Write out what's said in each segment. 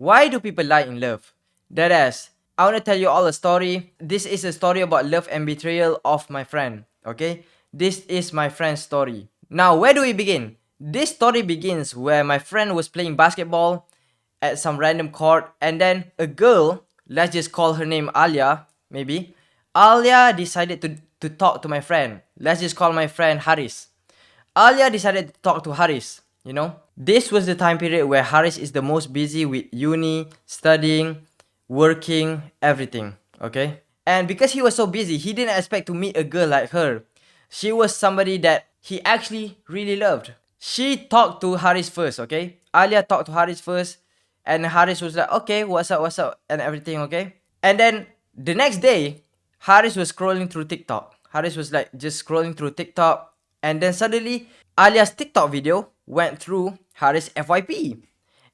Why do people lie in love? Deadass, I want to tell you all a story. This is a story about love and betrayal of my friend. Okay? This is my friend's story. Now, where do we begin? This story begins where my friend was playing basketball at some random court, and then a girl, let's just call her name Alia, maybe. Alia decided to talk to my friend. Let's just call my friend Haris. Alia decided to talk to Haris, you know. This was the time period where Haris is the most busy with uni, studying, working, everything, okay? And because he was so busy, he didn't expect to meet a girl like her. She was somebody that he actually really loved. She talked to Haris first, okay? Alia talked to Haris first, and Haris was like, okay, what's up, and everything, okay? And then the next day, Haris was scrolling through TikTok. Haris was like just scrolling through TikTok, and then suddenly Alia's TikTok video went through Haris FYP.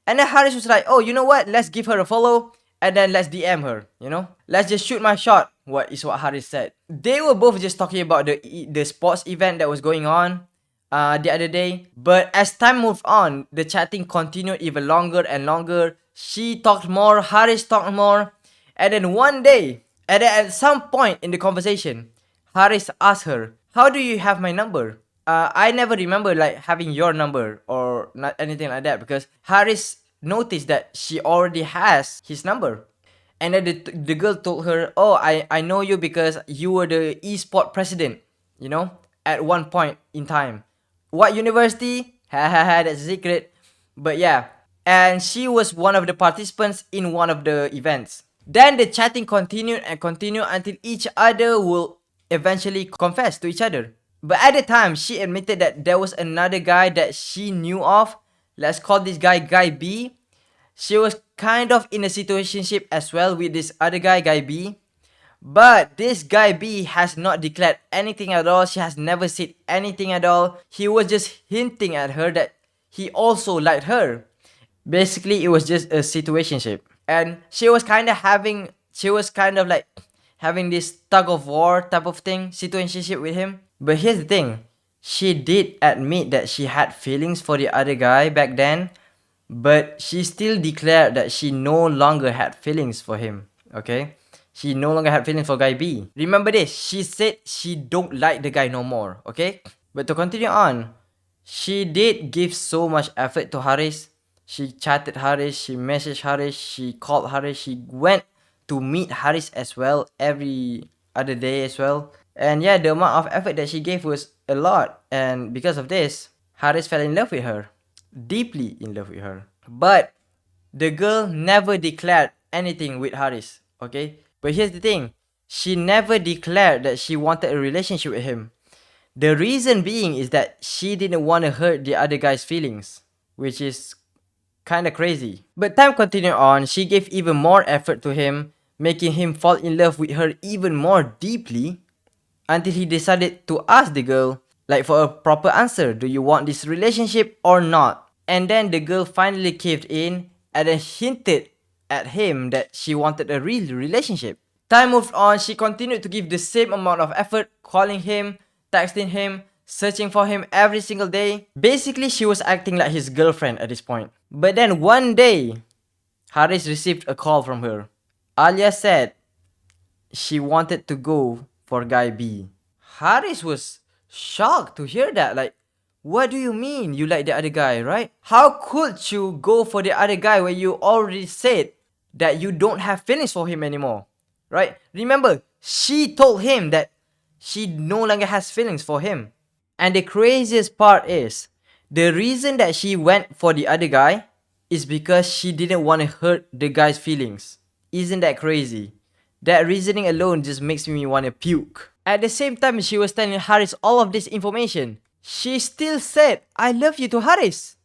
And then Haris was like, oh, you know what? Let's give her a follow and then let's DM her, you know? Let's just shoot my shot. What Haris said. They were both just talking about the sports event that was going on the other day. But as time moved on, the chatting continued even longer and longer. She talked more, Haris talked more. And then one day, and then at some point in the conversation, Haris asked her, how do you have my number? I never remember like having your number or not anything like that, because Haris noticed that she already has his number. And then the girl told her, oh, I know you because you were the e-sport president, you know, at one point in time. What university? Hahaha, that's a secret. But yeah, and she was one of the participants in one of the events. Then the chatting continued and continued until each other will eventually confess to each other. But at the time, she admitted that there was another guy that she knew of. Let's call this guy Guy B. She was kind of in a situationship as well with this other guy, Guy B. But this Guy B has not declared anything at all. She has never said anything at all. He was just hinting at her that he also liked her. Basically, it was just a situationship. And she was kind of like having this tug of war type of thing, situationship with him. But here's the thing, she did admit that she had feelings for the other guy back then, but she still declared that she no longer had feelings for him, okay? She no longer had feelings for Guy B. Remember this, she said she don't like the guy no more, okay? But to continue on, she did give so much effort to Haris. She chatted Haris, she messaged Haris, she called Haris, she went to meet Haris as well every other day as well. And yeah, the amount of effort that she gave was a lot. And because of this, Haris fell in love with her. Deeply in love with her. But the girl never declared anything with Haris, okay? But here's the thing, she never declared that she wanted a relationship with him. The reason being is that she didn't want to hurt the other guy's feelings, which is kinda crazy. But time continued on, she gave even more effort to him, making him fall in love with her even more deeply, until he decided to ask the girl, like, for a proper answer, do you want this relationship or not? And then the girl finally caved in and then hinted at him that she wanted a real relationship. Time moved on, she continued to give the same amount of effort, calling him, texting him, searching for him every single day. Basically, she was acting like his girlfriend at this point. But then one day, Haris received a call from her. Alia said she wanted to go for Guy B. Haris was shocked to hear that. Like, what do you mean you like the other guy, right? How could you go for the other guy when you already said that you don't have feelings for him anymore, right? Remember, she told him that she no longer has feelings for him. And the craziest part is, the reason that she went for the other guy is because she didn't want to hurt the guy's feelings. Isn't that crazy? That reasoning alone just makes me want to puke. At the same time she was telling Haris all of this information, she still said, I love you to Haris.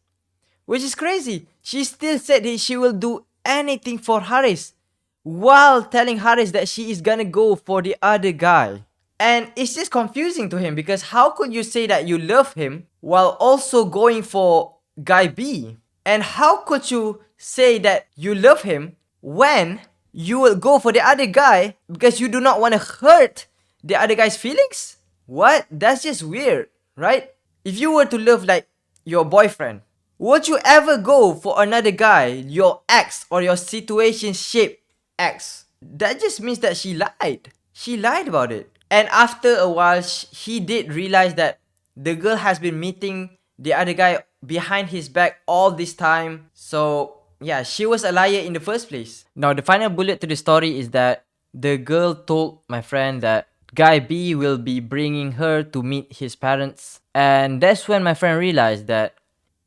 Which is crazy. She still said that she will do anything for Haris, while telling Haris that she is gonna go for the other guy. And it's just confusing to him, because how could you say that you love him while also going for Guy B? And how could you say that you love him when you will go for the other guy because you do not want to hurt the other guy's feelings? What? That's just weird, right? If you were to love like your boyfriend, Would you ever go for another guy, your ex or your situationship ex? That just means that she lied. She lied about it. And after a while, he did realize that the girl has been meeting the other guy behind his back all this time. So, yeah, she was a liar in the first place. Now, the final bullet to the story is that the girl told my friend that guy B will be bringing her to meet his parents. And that's when my friend realized that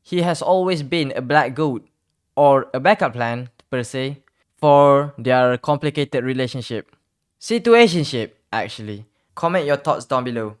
he has always been a black goat or a backup plan, per se, for their complicated relationship. Situationship, actually. Comment your thoughts down below.